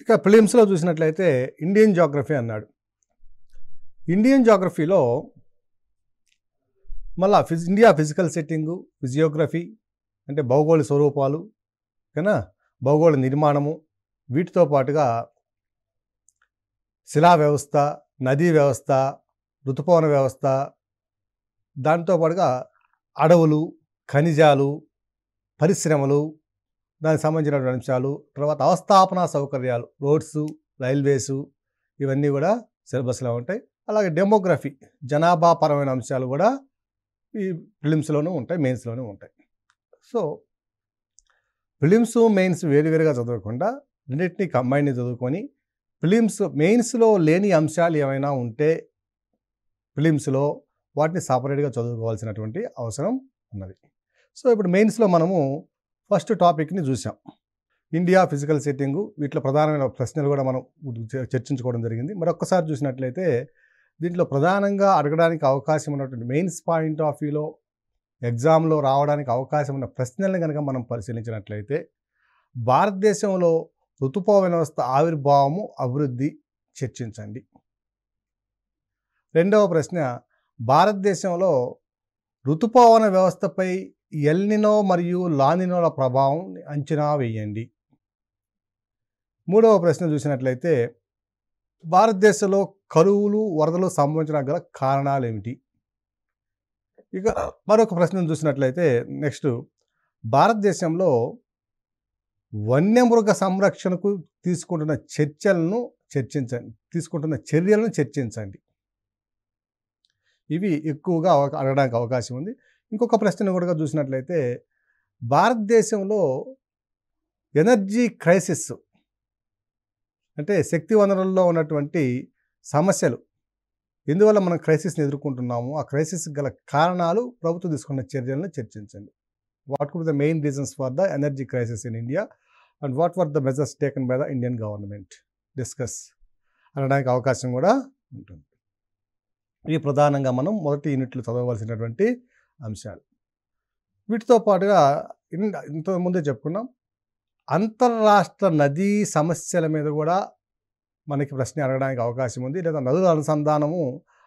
ఇక ప్రిలిమ్స్లో చూసినట్లయితే ఇండియన్ జియోగ్రఫీ అన్నాడు. ఇండియన్ జియోగ్రఫీలో మళ్ళా ఇండియా ఫిజికల్ సెట్టింగు, ఫిజియోగ్రఫీ అంటే భౌగోళిక స్వరూపాలు కన్నా భౌగోళిక నిర్మాణము, వీటితో పాటుగా శిలా వ్యవస్థ, నదీ వ్యవస్థ, ఋతుపవన వ్యవస్థ, దాంతో పాటుగా అడవులు, ఖనిజాలు, పరిశ్రమలు, దానికి సంబంధించినటువంటి అంశాలు, తర్వాత అవస్థాపన సౌకర్యాలు, రోడ్సు, రైల్వేసు, ఇవన్నీ కూడా సిలబస్లో ఉంటాయి. అలాగే డెమోగ్రఫీ, జనాభా పరమైన అంశాలు కూడా ఈ ప్రిలిమ్స్లోనూ ఉంటాయి, మెయిన్స్లోనూ ఉంటాయి. సో ప్రిలిమ్స్ మెయిన్స్ వేరువేరుగా చదవకుండా రెండింటినీ కంబైన్ చదువుకొని ప్రిలిమ్స్ మెయిన్స్లో లేని అంశాలు ఏమైనా ఉంటే ప్రిలిమ్స్లో వాటిని సపరేట్గా చదువుకోవాల్సినటువంటి అవసరం ఉన్నది. సో ఇప్పుడు మెయిన్స్లో మనము ఫస్ట్ టాపిక్ని చూసాం, ఇండియా ఫిజికల్ సెట్టింగు. వీటిలో ప్రధానమైన ప్రశ్నలు కూడా మనం చర్చించుకోవడం జరిగింది. మరొకసారి చూసినట్లయితే దీంట్లో ప్రధానంగా అడగడానికి అవకాశం ఉన్నటువంటి మెయిన్స్ పాయింట్ ఆఫ్ వ్యూలో ఎగ్జామ్లో రావడానికి అవకాశం ఉన్న ప్రశ్నలను కనుక మనం పరిశీలించినట్లయితే భారతదేశంలో ఋతుపవన వ్యవస్థ ఆవిర్భావము, అభివృద్ధి చర్చించండి. రెండవ ప్రశ్న, భారతదేశంలో ఋతుపవన వ్యవస్థపై ఎల్నినో మరియు లానినోల ప్రభావం అంచనా వేయండి. మూడవ ప్రశ్న చూసినట్లయితే భారతదేశంలో కరువులు, వరదలు సంభవించడానికి గల కారణాలు ఏమిటి. ఇక మరొక ప్రశ్న చూసినట్లయితే నెక్స్ట్, భారతదేశంలో వన్యమృగ సంరక్షణకు తీసుకుంటున్న చర్యలను చర్చించండి. ఇవి ఎక్కువగా అడగడానికి అవకాశం ఉంది. ఇంకొక ప్రశ్న కూడా చూసినట్లయితే భారతదేశంలో ఎనర్జీ క్రైసిస్ అంటే శక్తి వనరుల్లో ఉన్నటువంటి సమస్యలు, ఎందువల్ల మనం క్రైసిస్ని ఎదుర్కొంటున్నాము, ఆ క్రైసిస్ గల కారణాలు, ప్రభుత్వం తీసుకున్న చర్యలను చర్చించండి. What could be the main reasons for the energy crisis in India and what were the measures taken by the Indian government, discuss అనడానికి అవకాశం కూడా ఉంటుంది. ఇవి ప్రధానంగా మనం మొదటి యూనిట్లు చదవవలసినటువంటి అంశాలు. వీటితో పాటుగా ఇంతకుముందే చెప్పుకున్నాం, అంతర్రాష్ట్ర నదీ సమస్యల మీద కూడా మనకి ప్రశ్న అడగడానికి అవకాశం ఉంది. లేదా నదుల అనుసంధానము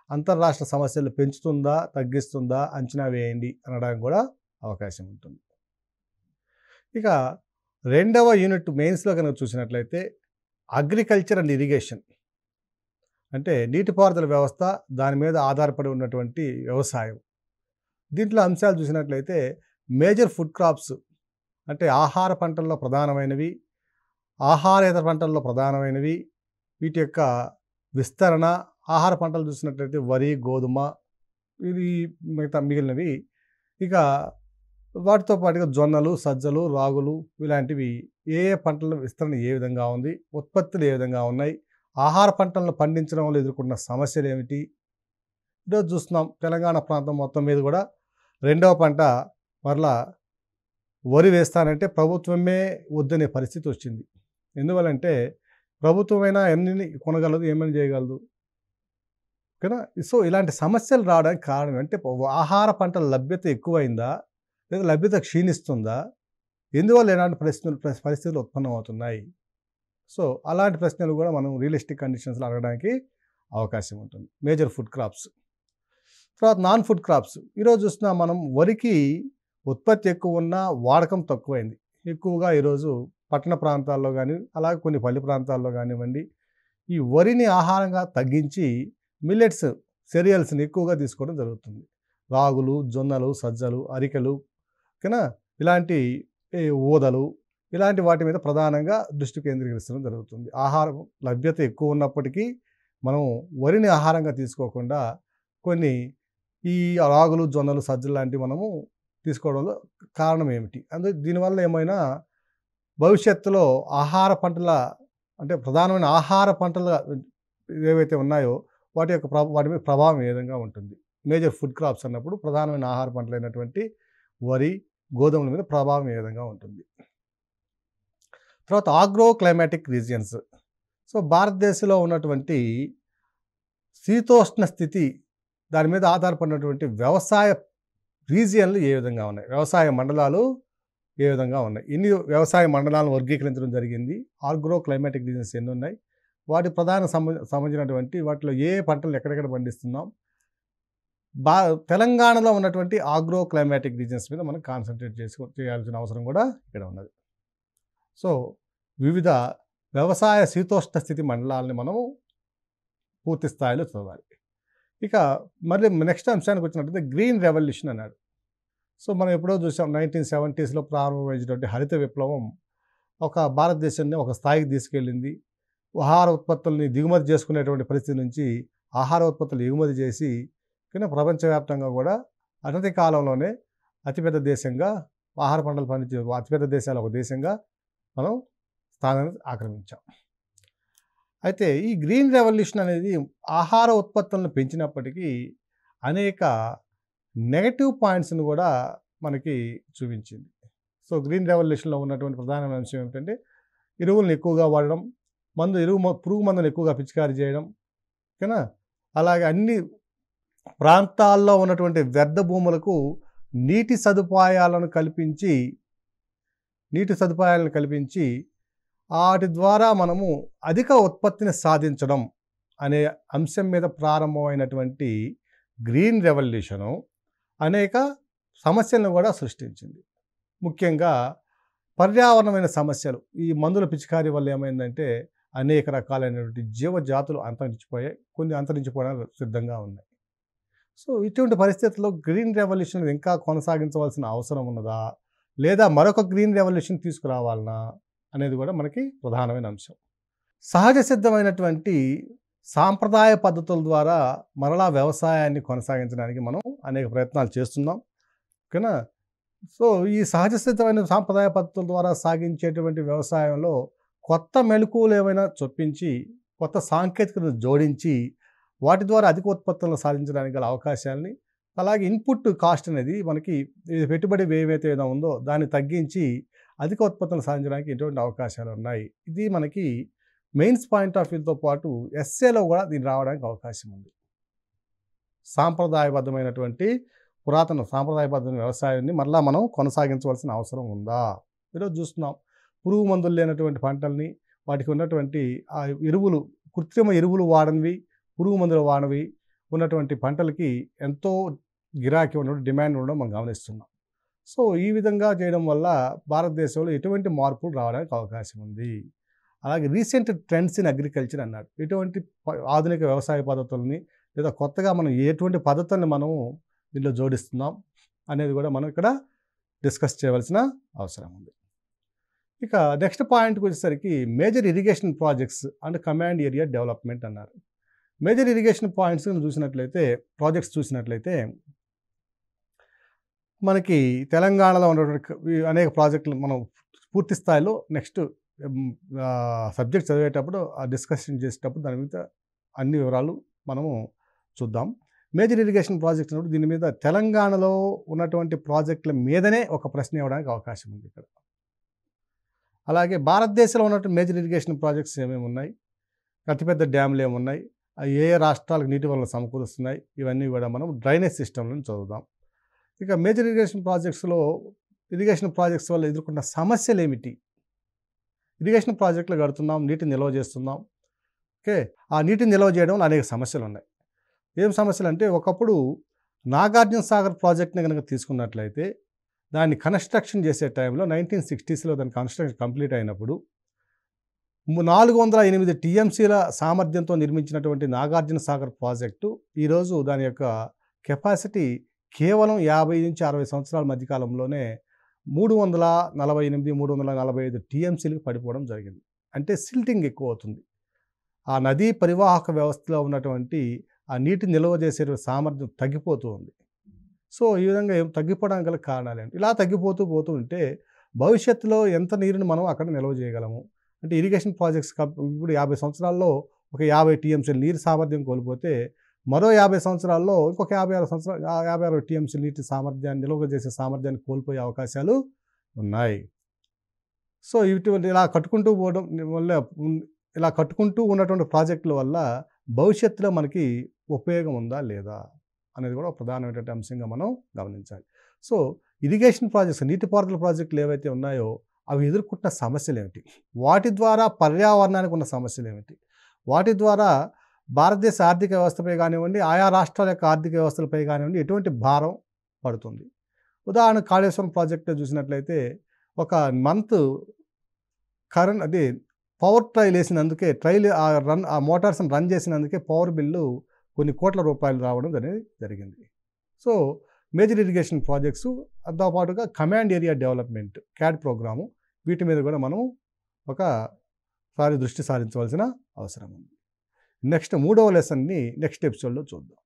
అంతర్రాష్ట్ర సమస్యలు పెంచుతుందా, తగ్గిస్తుందా, అంచనా వేయండి అనడానికి కూడా అవకాశం ఉంటుంది. ఇక రెండవ యూనిట్ మెయిన్స్లో కనుక చూసినట్లయితే అగ్రికల్చర్ అండ్ ఇరిగేషన్ అంటే నీటిపారుదల వ్యవస్థ, దాని మీద ఆధారపడి ఉన్నటువంటి వ్యవసాయం. దీంట్లో అంశాలు చూసినట్లయితే మేజర్ ఫుడ్ క్రాప్స్ అంటే ఆహార పంటల్లో ప్రధానమైనవి, ఆహారేతర పంటల్లో ప్రధానమైనవి, వీటి యొక్క విస్తరణ, ఆహార పంటలు చూసినట్లయితే వరి, గోధుమ, ఇది మిగతా మిగిలినవి. ఇక వాటితో పాటుగా జొన్నలు, సజ్జలు, రాగులు, ఇలాంటివి ఏ పంటల విస్తరణ ఏ విధంగా ఉంది, ఉత్పత్తులు ఏ విధంగా ఉన్నాయి, ఆహార పంటలను పండించడం వల్ల ఎదుర్కొన్న సమస్యలు ఏమిటి? ఈరోజు చూస్తున్నాం తెలంగాణ ప్రాంతం మొత్తం మీద కూడా రెండవ పంట మరలా వరి వేస్తానంటే ప్రభుత్వమే వద్దనే పరిస్థితి వచ్చింది. ఎందువల్లంటే ప్రభుత్వమైనా ఎన్ని కొనగలదు, ఏమైనా చేయగలదు కదా. సో ఇలాంటి సమస్యలు రావడానికి కారణం అంటే ఆహార పంటల లభ్యత ఎక్కువైందా, లేదా లభ్యత క్షీణిస్తుందా, ఎందువల్ల ఎలాంటి పరిస్థితులు ఉత్పన్నమవుతున్నాయి? సో అలాంటి ప్రశ్నలు కూడా మనం రియలిస్టిక్ కండిషన్స్లో అడగడానికి అవకాశం ఉంటుంది. మేజర్ ఫుడ్ క్రాప్స్, తర్వాత నాన్ ఫుడ్ క్రాప్స్. ఈరోజు చూస్తున్నాం మనం వరికి ఉత్పత్తి ఎక్కువ ఉన్నా వాడకం తక్కువైంది. ఎక్కువగా ఈరోజు పట్టణ ప్రాంతాల్లో కానీ అలాగే కొన్ని పల్లె ప్రాంతాల్లో కానివ్వండి, ఈ వరిని ఆహారంగా తగ్గించి మిల్లెట్స్ సెరియల్స్ని ఎక్కువగా తీసుకోవడం జరుగుతుంది. రాగులు, జొన్నలు, సజ్జలు, అరికెలు ఓకేనా, ఇలాంటి ఊదలు, ఇలాంటి వాటి మీద ప్రధానంగా దృష్టి కేంద్రీకరించడం జరుగుతుంది. ఆహారం లభ్యత ఎక్కువ ఉన్నప్పటికీ మనం వరిని ఆహారంగా తీసుకోకుండా కొన్ని ఈ రాగులు, జొన్నలు, సజ్జలు లాంటివి మనము తీసుకోవడంలో కారణం ఏమిటి? అందుకే దీనివల్ల ఏమైనా భవిష్యత్తులో ఆహార పంటల అంటే ప్రధానమైన ఆహార పంటలు ఏవైతే ఉన్నాయో వాటి మీద ప్రభావం ఏ విధంగా ఉంటుంది? మేజర్ ఫుడ్ క్రాప్స్ అన్నప్పుడు ప్రధానమైన ఆహార పంటలైనటువంటి వరి, గోధుమల మీద ప్రభావం ఏ విధంగా ఉంటుంది? తర్వాత ఆగ్రో క్లైమాటిక్ రీజియన్స్. సో భారతదేశంలో ఉన్నటువంటి శీతోష్ణ స్థితి దాని మీద ఆధారపడినటువంటి వ్యవసాయ రీజియన్లు ఏ విధంగా ఉన్నాయి, వ్యవసాయ మండలాలు ఏ విధంగా ఉన్నాయి, ఇన్ని వ్యవసాయ మండలాలను వర్గీకరించడం జరిగింది. ఆగ్రో క్లైమాటిక్ రీజియన్స్ ఎన్ని ఉన్నాయి, వాటి ప్రధాన సంబంధించినటువంటి వాటిలో ఏ పంటలు ఎక్కడెక్కడ పండిస్తున్నాం, తెలంగాణలో ఉన్నటువంటి ఆగ్రో క్లైమాటిక్ రీజియన్స్ మీద మనం కాన్సన్ట్రేట్ చేయాల్సిన అవసరం కూడా ఇక్కడ ఉన్నది. సో వివిధ వ్యవసాయ శీతోష్ణ స్థితి మండలాలని మనము పూర్తి స్థాయిలో చదవాలి. ఇక మళ్ళీ నెక్స్ట్ అంశానికి వచ్చినట్లయితే గ్రీన్ రెవల్యూషన్ అన్నాడు. సో మనం ఎప్పుడో చూసాం 1970s ప్రారంభమైనటువంటి హరిత విప్లవం ఒక భారతదేశాన్ని ఒక స్థాయికి తీసుకెళ్ళింది. ఆహార ఉత్పత్తుల్ని దిగుమతి చేసుకునేటువంటి పరిస్థితి నుంచి ఆహార ఉత్పత్తులు ఎగుమతి చేసి కానీ ప్రపంచవ్యాప్తంగా కూడా అనతి కాలంలోనే అతిపెద్ద దేశంగా ఆహార పంటలు పండించే అతిపెద్ద దేశాల ఒక దేశంగా మనం స్థానాన్ని ఆక్రమించాం. అయితే ఈ గ్రీన్ రెవల్యూషన్ అనేది ఆహార ఉత్పత్తులను పెంచినప్పటికీ అనేక నెగటివ్ పాయింట్స్ని కూడా మనకి చూపించింది. సో గ్రీన్ రెవల్యూషన్లో ఉన్నటువంటి ప్రధానమైన అంశం ఏమిటంటే ఎరువులను ఎక్కువగా వాడడం, పురుగు మందులను ఎక్కువగా పిచికారీ చేయడం ఓకేనా. అలాగే అన్ని ప్రాంతాల్లో ఉన్నటువంటి వ్యర్థ భూములకు నీటి సదుపాయాలను కల్పించి వాటి ద్వారా మనము అధిక ఉత్పత్తిని సాధించడం అనే అంశం మీద ప్రారంభమైనటువంటి గ్రీన్ రెవల్యూషను అనేక సమస్యలను కూడా సృష్టించింది. ముఖ్యంగా పర్యావరణమైన సమస్యలు. ఈ మందుల పిచికారీ వల్ల ఏమైందంటే అనేక రకాలైనటువంటి జీవజాతులు అంతరించిపోయాయి, కొన్ని అంతరించిపోవడానికి సిద్ధంగా ఉన్నాయి. సో ఇటువంటి పరిస్థితుల్లో గ్రీన్ రెవల్యూషన్ ఇంకా కొనసాగించవలసిన అవసరం ఉన్నదా, లేదా మరొక గ్రీన్ రెవల్యూషన్ తీసుకురావాలనా అనేది కూడా మనకి ప్రధానమైన అంశం. సహజ సిద్ధమైనటువంటి సాంప్రదాయ పద్ధతుల ద్వారా మరలా వ్యవసాయాన్ని కొనసాగించడానికి మనం అనేక ప్రయత్నాలు చేస్తున్నాం ఓకేనా. సో ఈ సహజ సిద్ధమైన సాంప్రదాయ పద్ధతుల ద్వారా సాగించేటువంటి వ్యవసాయంలో కొత్త మెళకువలు ఏమైనా చొప్పించి కొత్త సాంకేతికతను జోడించి వాటి ద్వారా అధిక ఉత్పత్తులను సాధించడానికి గల అవకాశాలని, అలాగే ఇన్పుట్ కాస్ట్ అనేది మనకి పెట్టుబడి ఏవైతే ఉందో దాన్ని తగ్గించి అధిక ఉత్పత్తులను సాధించడానికి ఎటువంటి అవకాశాలు ఉన్నాయి. ఇది మనకి మెయిన్స్ పాయింట్ ఆఫ్ వ్యూతో పాటు ఎస్ఏలో కూడా దీన్ని రావడానికి అవకాశం ఉంది. సాంప్రదాయబద్ధమైనటువంటి సాంప్రదాయబద్ధమైన వ్యవసాయాన్ని మరలా మనం కొనసాగించవలసిన అవసరం ఉందా? ఈరోజు చూస్తున్నాం పురుగు మందులు లేనటువంటి పంటల్ని, వాటికి ఉన్నటువంటి ఆ ఎరువులు, కృత్రిమ ఎరువులు వాడనివి, పురుగు మందులు వాడనివి ఉన్నటువంటి పంటలకి ఎంతో గిరాకీ ఉండడం, డిమాండ్ ఉండడం మనం గమనిస్తున్నాం. సో ఈ విధంగా చేయడం వల్ల భారతదేశంలో ఎటువంటి మార్పులు రావడానికి అవకాశం ఉంది. అలాగే రీసెంట్ ట్రెండ్స్ ఇన్ అగ్రికల్చర్ అన్నాడు. ఎటువంటి ఆధునిక వ్యవసాయ పద్ధతుల్ని లేదా కొత్తగా మనం ఎటువంటి పద్ధతుల్ని మనం దీనిలో జోడిస్తున్నాం అనేది కూడా మనం ఇక్కడ డిస్కస్ చేయవలసిన అవసరం ఉంది. ఇక నెక్స్ట్ పాయింట్కి వచ్చేసరికి major irrigation projects and command area development అన్నారు. మేజర్ ఇరిగేషన్ ప్రాజెక్ట్స్ చూసినట్లయితే మనకి తెలంగాణలో ఉన్నటువంటి అనేక ప్రాజెక్టులు మనం పూర్తి స్థాయిలో నెక్స్ట్ సబ్జెక్ట్ చదివేటప్పుడు డిస్కషన్ చేసేటప్పుడు దాని మీద అన్ని వివరాలు మనము చూద్దాం. మేజర్ ఇరిగేషన్ ప్రాజెక్ట్ అన్నప్పుడు దీని మీద తెలంగాణలో ఉన్నటువంటి ప్రాజెక్టుల మీదనే ఒక ప్రశ్న ఇవ్వడానికి అవకాశం ఉంది ఇక్కడ. అలాగే భారతదేశంలో ఉన్నటువంటి మేజర్ ఇరిగేషన్ ప్రాజెక్ట్స్ ఏమేమి ఉన్నాయి, అతిపెద్ద డ్యామ్లు ఏమున్నాయి, ఏ రాష్ట్రాలకు నీటి వనరులు సమకూరుస్తున్నాయి, ఇవన్నీ కూడా మనం డ్రైనేజ్ సిస్టంలో చదువుదాం. ఇక మేజర్ ఇరిగేషన్ ప్రాజెక్ట్స్ వల్ల ఎదుర్కొన్న సమస్యలు ఏమిటి? ఇరిగేషన్ ప్రాజెక్టులు కడుతున్నాం, నీటిని నిల్వ చేస్తున్నాం. ఓకే, ఆ నీటిని నిల్వ చేయడం వల్ల అనేక సమస్యలు ఉన్నాయి. ఏం సమస్యలు అంటే, ఒకప్పుడు నాగార్జున సాగర్ ప్రాజెక్ట్ని కనుక తీసుకున్నట్లయితే దాన్ని కన్స్ట్రక్షన్ చేసే టైంలో 1960స్లో దాని కన్స్ట్రక్షన్ కంప్లీట్ అయినప్పుడు 408 టీఎంసీల సామర్థ్యంతో నిర్మించినటువంటి నాగార్జున సాగర్ ప్రాజెక్టు ఈరోజు దాని యొక్క కెపాసిటీ కేవలం 50 నుంచి 60 సంవత్సరాల మధ్యకాలంలోనే 348, 345 టీఎంసీలకు పడిపోవడం జరిగింది. అంటే సిల్టింగ్ ఎక్కువ అవుతుంది. ఆ నదీ పరివాహక వ్యవస్థలో ఉన్నటువంటి ఆ నీటిని నిల్వ చేసే సామర్థ్యం తగ్గిపోతూ ఉంది. సో ఈ విధంగా తగ్గిపోవడానికి గల కారణాలు ఏంటి? ఇలా తగ్గిపోతూ ఉంటే భవిష్యత్తులో ఎంత నీరుని మనం అక్కడ నిల్వ చేయగలము? అంటే ఇరిగేషన్ ప్రాజెక్ట్స్ ఇప్పుడు 50 సంవత్సరాల్లో ఒక 50 టీఎంసీల నీరు సామర్థ్యం కోల్పోతే మరో 50 సంవత్సరాల్లో ఇంకొక 56 టీఎంసీల నీటి సామర్థ్యాన్ని నిల్వ చేసే సామర్థ్యాన్ని కోల్పోయే అవకాశాలు ఉన్నాయి. సో ఇటువంటి ఇలా కట్టుకుంటూ ఉన్నటువంటి ప్రాజెక్టుల వల్ల భవిష్యత్తులో మనకి ఉపయోగం ఉందా లేదా అనేది కూడా ప్రధానమైనటువంటి అంశంగా మనం గమనించాలి. సో ఇరిగేషన్ ప్రాజెక్ట్స్, నీటిపారుదల ప్రాజెక్టులు ఏవైతే ఉన్నాయో అవి ఎదుర్కొంటున్న సమస్యలు ఏమిటి, వాటి ద్వారా పర్యావరణానికి ఉన్న సమస్యలు ఏమిటి, వాటి ద్వారా భారతదేశ ఆర్థిక వ్యవస్థపై కానివ్వండి, ఆయా రాష్ట్రాల యొక్క ఆర్థిక వ్యవస్థలపై కానివ్వండి ఎటువంటి భారం పడుతుంది. ఉదాహరణ కాళేశ్వరం ప్రాజెక్టు చూసినట్లయితే ఒక మంత్ పవర్ ట్రైల్ వేసినందుకే ఆ మోటార్స్ని రన్ చేసినందుకే పవర్ బిల్లు కొన్ని కోట్ల రూపాయలు రావడం అనేది జరిగింది. సో మేజర్ ఇరిగేషన్ ప్రాజెక్ట్స్ దాంతోపాటుగా command area development CAD programme, వీటి మీద కూడా మనం ఒకసారి దృష్టి సారించవలసిన అవసరం ఉంది. నెక్స్ట్ 3వ లెసన్ని నెక్స్ట్ ఎపిసోడ్లో చూద్దాం.